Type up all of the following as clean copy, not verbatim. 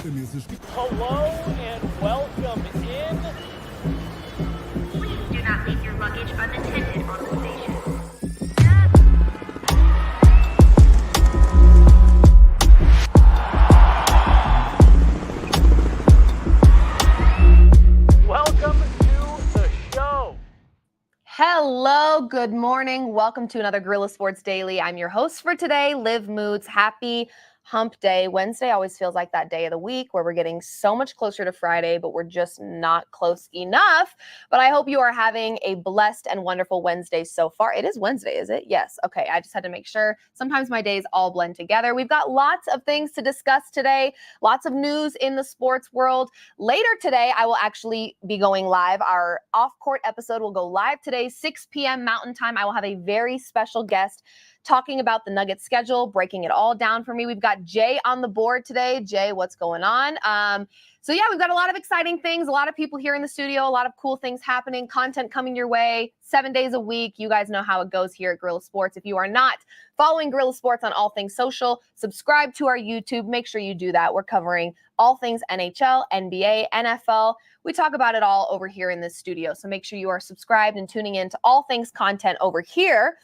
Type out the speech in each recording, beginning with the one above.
Hello and welcome in. Please do not leave your luggage unattended on the station. Welcome to the show. Hello, good morning. Welcome to another Guerilla Sports Daily. I'm your host for today, Liv Moods. Happy Hump Day. Wednesday always feels like that day of the week where we're getting so much closer to Friday, but we're just not close enough. But I hope you are having a blessed and wonderful Wednesday so far. It is Wednesday, is it? Yes. Okay. I just had to make sure. Sometimes my days all blend together. We've got lots of things to discuss today, lots of news in the sports world. Later today, I will actually be going live. Our off-court episode will go live today, 6 p.m. Mountain Time. I will have a very special guest talking about the Nuggets schedule, breaking it all down for me. We've got Jay on the board today. Jay, what's going on? So yeah, we've got a lot of exciting things, a lot of people here in the studio, a lot of cool things happening, content coming your way 7 days a week. You guys know how it goes here at Guerilla Sports. If you are not following Guerilla Sports on all things social, subscribe to our YouTube. Make sure you do that. We're covering all things NHL, NBA, NFL. We talk about it all over here in this studio. So make sure you are subscribed and tuning in to all things content over here.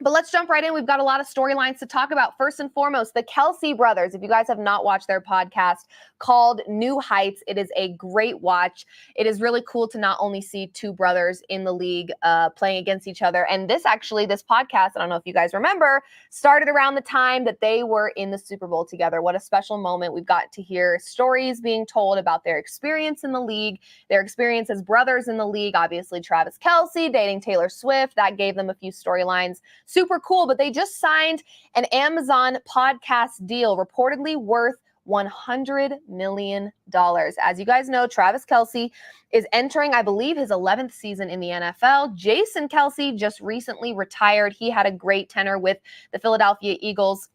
But let's jump right in. We've got a lot of storylines to talk about. First and foremost, the Kelce Brothers. If you guys have not watched their podcast called New Heights, it is a great watch. It is really cool to not only see two brothers in the league playing against each other. And this podcast, I don't know if you guys remember, started around the time that they were in the Super Bowl together. What a special moment. We've got to hear stories being told about their experience in the league, their experience as brothers in the league. Obviously, Travis Kelce dating Taylor Swift. That gave them a few storylines. Super cool, but they just signed an Amazon podcast deal reportedly worth $100 million. As you guys know, Travis Kelce is entering, I believe, his 11th season in the NFL. Jason Kelce just recently retired. He had a great tenure with the Philadelphia Eagles.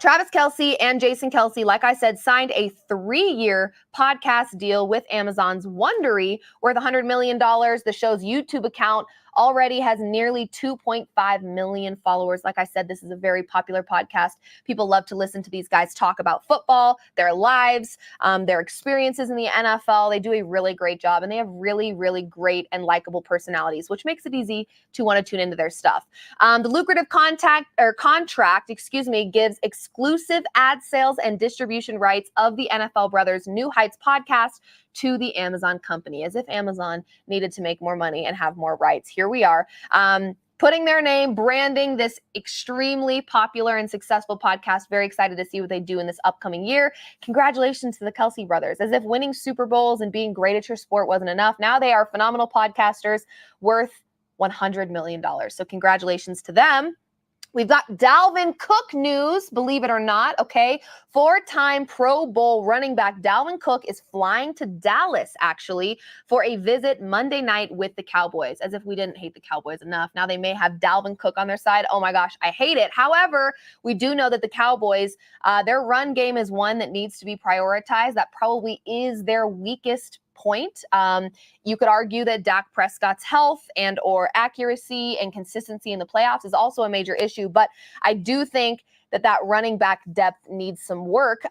Travis Kelce and Jason Kelce, like I said, signed a 3-year podcast deal with Amazon's Wondery worth $100 million. The show's YouTube account already has nearly 2.5 million followers. Like I said, this is a very popular podcast. People love to listen to these guys talk about football, their lives, their experiences in the NFL. They do a really great job, and they have really, really great and likable personalities, which makes it easy to want to tune into their stuff. The lucrative contract, gives exclusive ad sales and distribution rights of the NFL Brothers New Heights podcast to the Amazon company, as if Amazon needed to make more money and have more rights. Here we are, putting their name, branding this extremely popular and successful podcast. Very excited to see what they do in this upcoming year. Congratulations to the Kelce Brothers. As if winning Super Bowls and being great at your sport wasn't enough, now they are phenomenal podcasters worth $100 million. So congratulations to them. We've got Dalvin Cook news, believe it or not, okay? 4-time Pro Bowl running back Dalvin Cook is flying to Dallas, actually, for a visit Monday night with the Cowboys, as if we didn't hate the Cowboys enough. Now they may have Dalvin Cook on their side. Oh my gosh, I hate it. However, we do know that the Cowboys, their run game is one that needs to be prioritized. That probably is their weakest point. You could argue that Dak Prescott's health and or accuracy and consistency in the playoffs is also a major issue, but I do think that running back depth needs some work.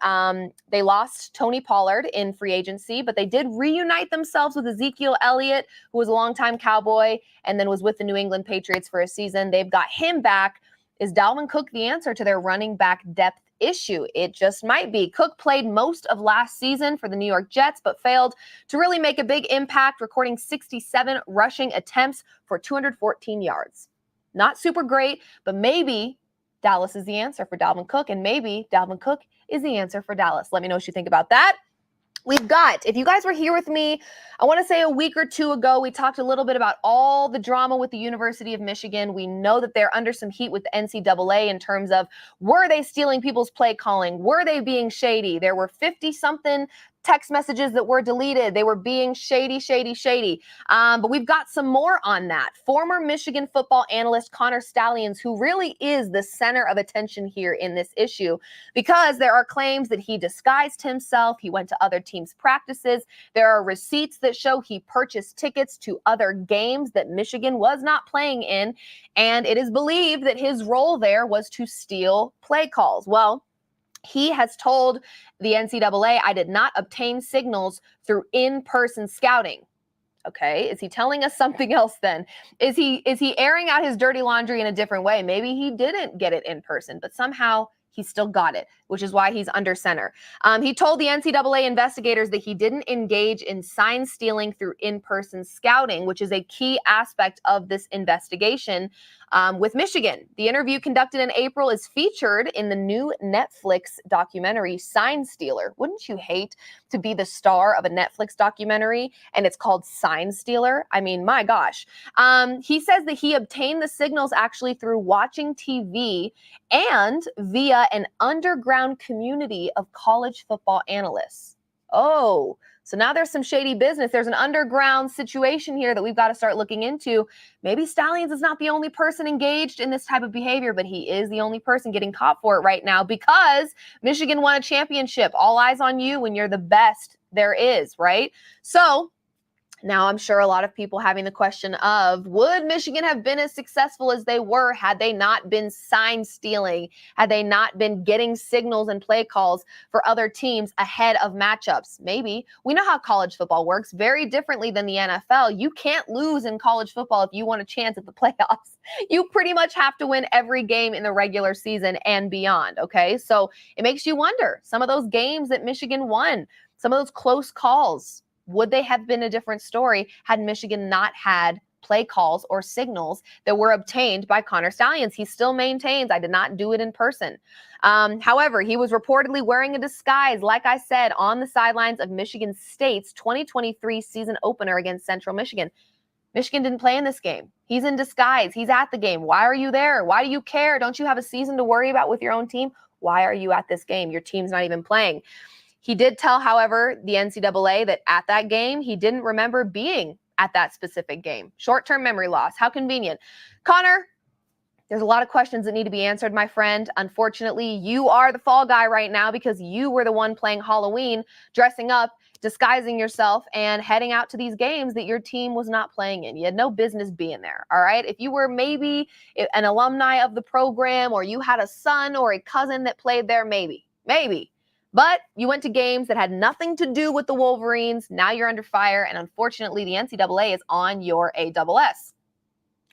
They lost Tony Pollard in free agency, but they did reunite themselves with Ezekiel Elliott, who was a longtime Cowboy and then was with the New England Patriots for a season. They've got him back. Is Dalvin Cook the answer to their running back depth issue? It just might be. Cook played most of last season for the New York Jets, but failed to really make a big impact, recording 67 rushing attempts for 214 yards. Not super great, but maybe Dallas is the answer for Dalvin Cook, and maybe Dalvin Cook is the answer for Dallas. Let me know what you think about that. We've got, if you guys were here with me, I want to say a week or two ago, we talked a little bit about all the drama with the University of Michigan. We know that they're under some heat with the NCAA in terms of, were they stealing people's play calling? Were they being shady? There were 50-something text messages that were deleted. They were being shady. But we've got some more on that. Former Michigan football analyst Connor Stalions, who really is the center of attention here in this issue, because there are claims that he disguised himself. He went to other teams' practices. There are receipts that show he purchased tickets to other games that Michigan was not playing in. And it is believed that his role there was to steal play calls. Well, He has told the NCAA, I did not obtain signals through in-person scouting. Okay, is he telling us something else then? Is he airing out his dirty laundry in a different way? Maybe he didn't get it in person, but somehow he still got it, which is why he's under center. He told the NCAA investigators that he didn't engage in sign stealing through in-person scouting, which is a key aspect of this investigation with Michigan. The interview conducted in April is featured in the new Netflix documentary Sign Stealer. Wouldn't you hate to be the star of a Netflix documentary and it's called Sign Stealer? I mean, my gosh. He says that he obtained the signals actually through watching TV and via an underground community of college football analysts. Oh, so now there's some shady business. There's an underground situation here that we've got to start looking into. Maybe Stalions is not the only person engaged in this type of behavior, but he is the only person getting caught for it right now because Michigan won a championship. All eyes on you when you're the best there is, right? So now I'm sure a lot of people having the question of, would Michigan have been as successful as they were had they not been sign stealing, had they not been getting signals and play calls for other teams ahead of matchups? Maybe. We know how college football works very differently than the NFL. You can't lose in college football if you want a chance at the playoffs. You pretty much have to win every game in the regular season and beyond, okay? So it makes you wonder, some of those games that Michigan won, some of those close calls, would they have been a different story had Michigan not had play calls or signals that were obtained by Connor Stalions? He still maintains, I did not do it in person. However, he was reportedly wearing a disguise, like I said, on the sidelines of Michigan State's 2023 season opener against Central Michigan. Michigan didn't play in this game. He's in disguise. He's at the game. Why are you there? Why do you care? Don't you have a season to worry about with your own team? Why are you at this game? Your team's not even playing. He did tell, however, the NCAA that at that game, he didn't remember being at that specific game. Short-term memory loss. How convenient. Connor, there's a lot of questions that need to be answered, my friend. Unfortunately, you are the fall guy right now because you were the one playing Halloween, dressing up, disguising yourself, and heading out to these games that your team was not playing in. You had no business being there, all right? If you were maybe an alumni of the program or you had a son or a cousin that played there, maybe. But you went to games that had nothing to do with the Wolverines. Now you're under fire, and unfortunately, the NCAA is on your ASS.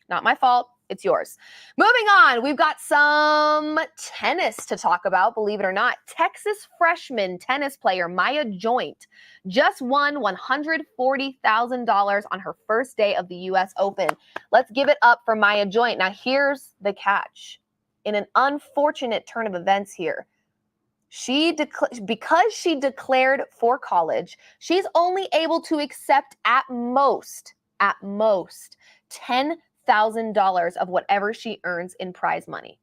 Not my fault. It's yours. Moving on, we've got some tennis to talk about, believe it or not. Texas freshman tennis player Maya Joint just won $140,000 on her first day of the U.S. Open. Let's give it up for Maya Joint. Now, here's the catch. In an unfortunate turn of events here, because she declared for college, she's only able to accept at most $10,000 of whatever she earns in prize money.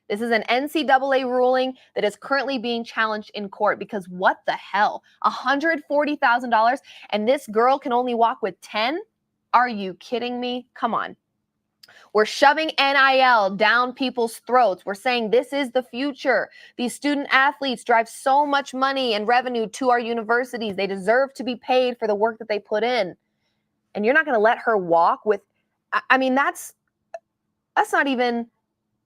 This is an NCAA ruling that is currently being challenged in court because what the hell? $140,000 and this girl can only walk with 10? Are you kidding me? Come on. We're shoving NIL down people's throats. We're saying this is the future. These student athletes drive so much money and revenue to our universities. They deserve to be paid for the work that they put in. And you're not going to let her walk with, I mean, that's not even,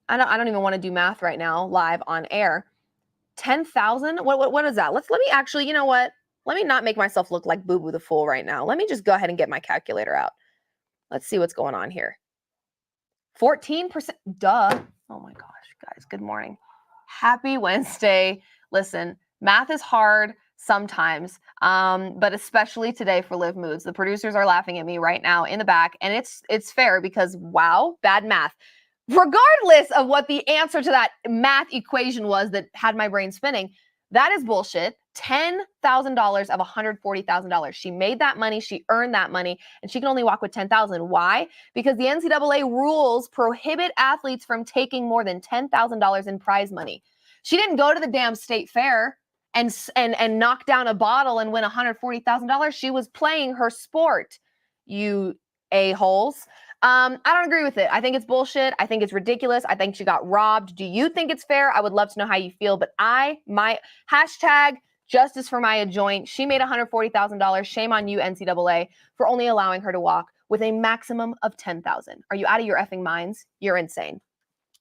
I don't even want to do math right now live on air. 10,000? What is that? Let me actually, you know what? Let me not make myself look like Boo Boo the Fool right now. Let me just go ahead and get my calculator out. Let's see what's going on here. 14%. Duh. Oh my gosh, guys. Good morning. Happy Wednesday. Listen, math is hard sometimes, but especially today for Liv Moods. The producers are laughing at me right now in the back, and it's fair because, wow, bad math. Regardless of what the answer to that math equation was that had my brain spinning, that is bullshit. $10,000 of $140,000. She made that money. She earned that money, and she can only walk with $10,000. Why? Because the NCAA rules prohibit athletes from taking more than $10,000 in prize money. She didn't go to the damn state fair and knock down a bottle and win $140,000. She was playing her sport. You a-holes. I don't agree with it. I think it's bullshit. I think it's ridiculous. I think she got robbed. Do you think it's fair? I would love to know how you feel, but my hashtag justice for Maya Joint. She made $140,000. Shame on you, NCAA, for only allowing her to walk with a maximum of $10,000. Are you out of your effing minds? You're insane.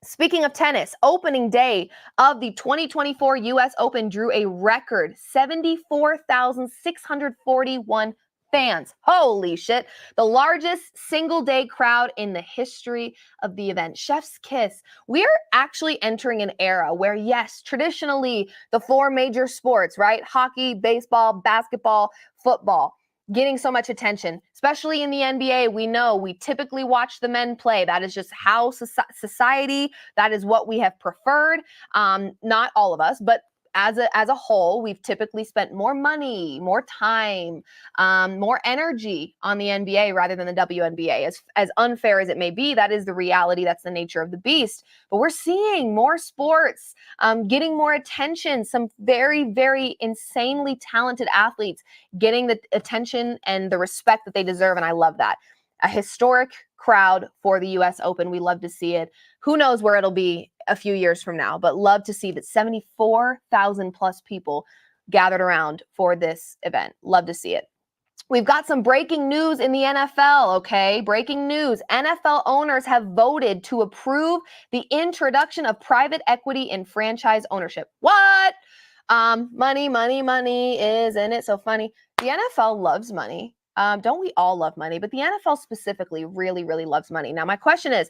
Speaking of tennis, opening day of the 2024 U.S. Open drew a record 74,641 fans. Holy shit. The largest single-day crowd in the history of the event. Chef's kiss. We're actually entering an era where, yes, traditionally the four major sports, right? Hockey, baseball, basketball, football, getting so much attention, especially in the NBA. We know we typically watch the men play. That is just how society, that is what we have preferred. Not all of us, but as a whole, we've typically spent more money, more time, more energy on the NBA rather than the WNBA. As unfair as it may be, that is the reality. That's the nature of the beast. But we're seeing more sports getting more attention. Some very, very insanely talented athletes getting the attention and the respect that they deserve. And I love that. A historic crowd for the U.S. Open. We love to see it. Who knows where it'll be a few years from now, but love to see that 74,000 plus people gathered around for this event. Love to see it. We've got some breaking news in the NFL, okay? Breaking news. NFL owners have voted to approve the introduction of private equity in franchise ownership. What? Money, isn't it so funny? The NFL loves money. Don't we all love money? But the NFL specifically really, really loves money. Now, my question is,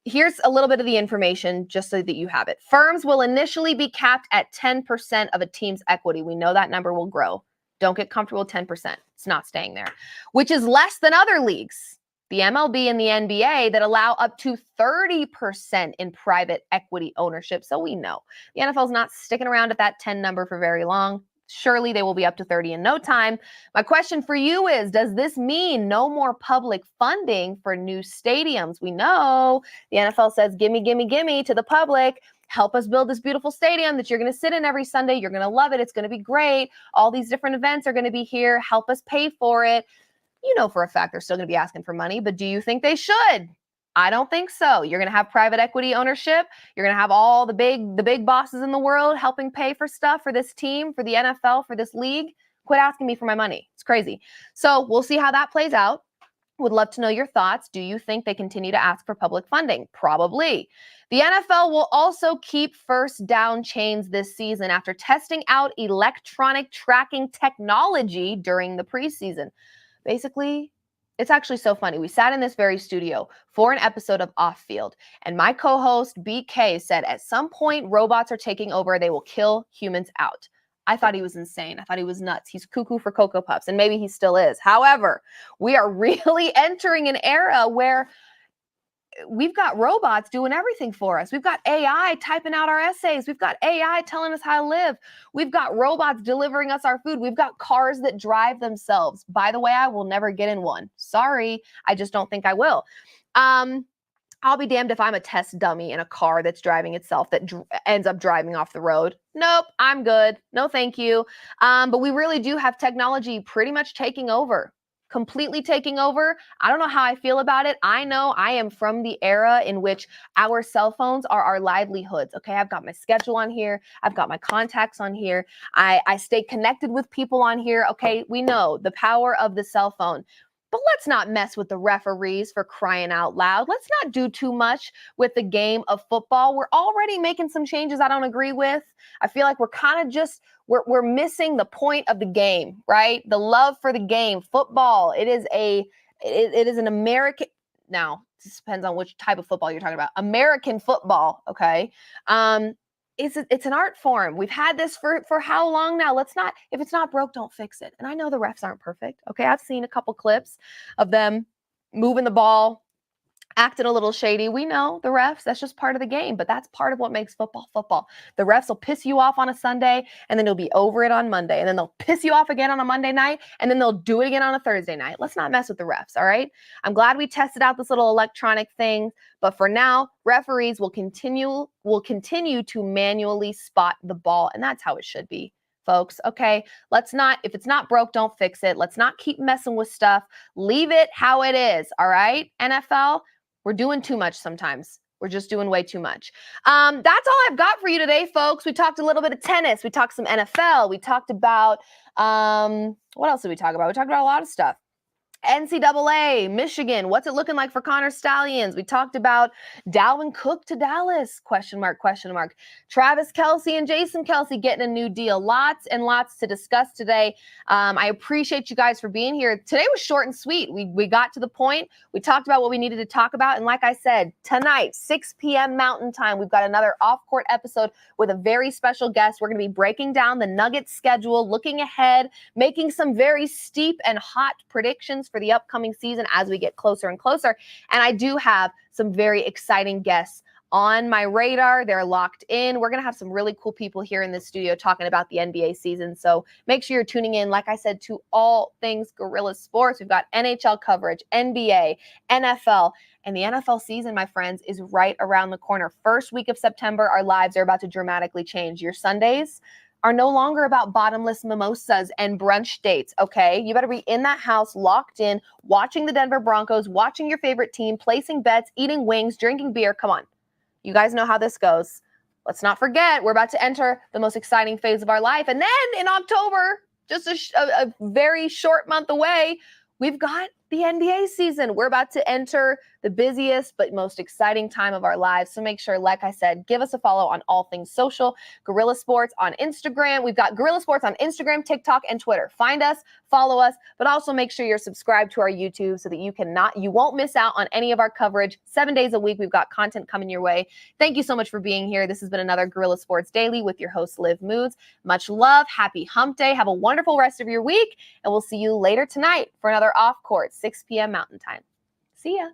here's a little bit of the information just so that you have it. Firms will initially be capped at 10% of a team's equity. We know that number will grow. Don't get comfortable with 10%. It's not staying there, which is less than other leagues, the MLB and the NBA, that allow up to 30% in private equity ownership. So we know the NFL is not sticking around at that 10 number for very long. Surely they will be up to 30 in no time. My question for you is, does this mean no more public funding for new stadiums? We know the NFL says, gimme to the public. Help us build this beautiful stadium that you're going to sit in every Sunday. You're going to love it. It's going to be great. All these different events are going to be here. Help us pay for it. You know for a fact they're still going to be asking for money, but do you think they should? I don't think so. You're going to have private equity ownership. You're going to have all the big bosses in the world helping pay for stuff for this team, for the NFL, for this league. Quit asking me for my money. It's crazy. So we'll see how that plays out. Would love to know your thoughts. Do you think they continue to ask for public funding? Probably. The NFL will also keep first down chains this season after testing out electronic tracking technology during the preseason. Basically, it's actually so funny. We sat in this very studio for an episode of Off Field, and my co-host BK said at some point robots are taking over. They will kill humans out. I thought he was insane. I thought he was nuts. He's cuckoo for Cocoa Puffs, and maybe he still is. However, we are really entering an era where we've got robots doing everything for us. We've got AI typing out our essays. We've got AI telling us how to live. We've got robots delivering us our food. We've got cars that drive themselves. By the way, I will never get in one. Sorry, I just don't think I will. I'll be damned if I'm a test dummy in a car that's driving itself that ends up driving off the road. Nope, I'm good. No, thank you. But we really do have technology pretty much taking over. Completely taking over. I don't know how I feel about it. I know I am from the era in which our cell phones are our livelihoods. Okay, I've got my schedule on here. I've got my contacts on here. I stay connected with people on here. Okay, we know the power of the cell phone. But let's not mess with the referees, for crying out loud. Let's not do too much with the game of football. We're already making some changes I don't agree with. I feel like we're kind of just, we're missing the point of the game, right? The love for the game. Football, it is an American, now, this depends on which type of football you're talking about. American football, okay? It's an art form. We've had this for how long now? Let's not, if it's not broke, don't fix it. And I know the refs aren't perfect. Okay, I've seen a couple clips of them moving the ball, acting a little shady. We know the refs, that's just part of the game, but that's part of what makes football football. The refs will piss you off on a Sunday, and then you'll be over it on Monday, and then they'll piss you off again on a Monday night, and then they'll do it again on a Thursday night. Let's not mess with the refs, all right? I'm glad we tested out this little electronic thing, but for now, referees will continue to manually spot the ball, and that's how it should be, folks. Okay, let's not, if it's not broke, don't fix it. Let's not keep messing with stuff. Leave it how it is, all right? NFL, we're doing too much sometimes. We're just doing way too much. That's all I've got for you today, folks. We talked a little bit of tennis. We talked some NFL. We talked about, what else did we talk about? We talked about a lot of stuff. NCAA, Michigan, what's it looking like for Connor Stalions? We talked about Dalvin Cook to Dallas, question mark, question mark. Travis Kelce and Jason Kelce getting a new deal. Lots and lots to discuss today. I appreciate you guys for being here. Today was short and sweet. We got to the point. We talked about what we needed to talk about. And like I said, tonight, 6 p.m. Mountain Time, we've got another off-court episode with a very special guest. We're going to be breaking down the Nuggets schedule, looking ahead, making some very steep and hot predictions for the upcoming season as we get closer and closer. And I do have some very exciting guests on my radar. They're locked in. We're going to have some really cool people here in the studio talking about the NBA season. So make sure you're tuning in, like I said, to all things Guerilla Sports. We've got NHL coverage, NBA, NFL, and the NFL season, my friends, is right around the corner. First week of September, our lives are about to dramatically change. Your Sundays are no longer about bottomless mimosas and brunch dates, okay? You better be in that house, locked in, watching the Denver Broncos, watching your favorite team, placing bets, eating wings, drinking beer. Come on. You guys know how this goes. Let's not forget, we're about to enter the most exciting phase of our life. And then in October, just a very short month away, we've got the NBA season. We're about to enter the busiest but most exciting time of our lives. So make sure, like I said, give us a follow on all things social. Guerilla Sports on Instagram. We've got Guerilla Sports on Instagram, TikTok, and Twitter. Find us, follow us, but also make sure you're subscribed to our YouTube so that you won't miss out on any of our coverage. 7 days a week, we've got content coming your way. Thank you so much for being here. This has been another Guerilla Sports Daily with your host, Liv Moods. Much love. Happy hump day. Have a wonderful rest of your week, and we'll see you later tonight for another off court, 6 p.m. Mountain Time. See ya.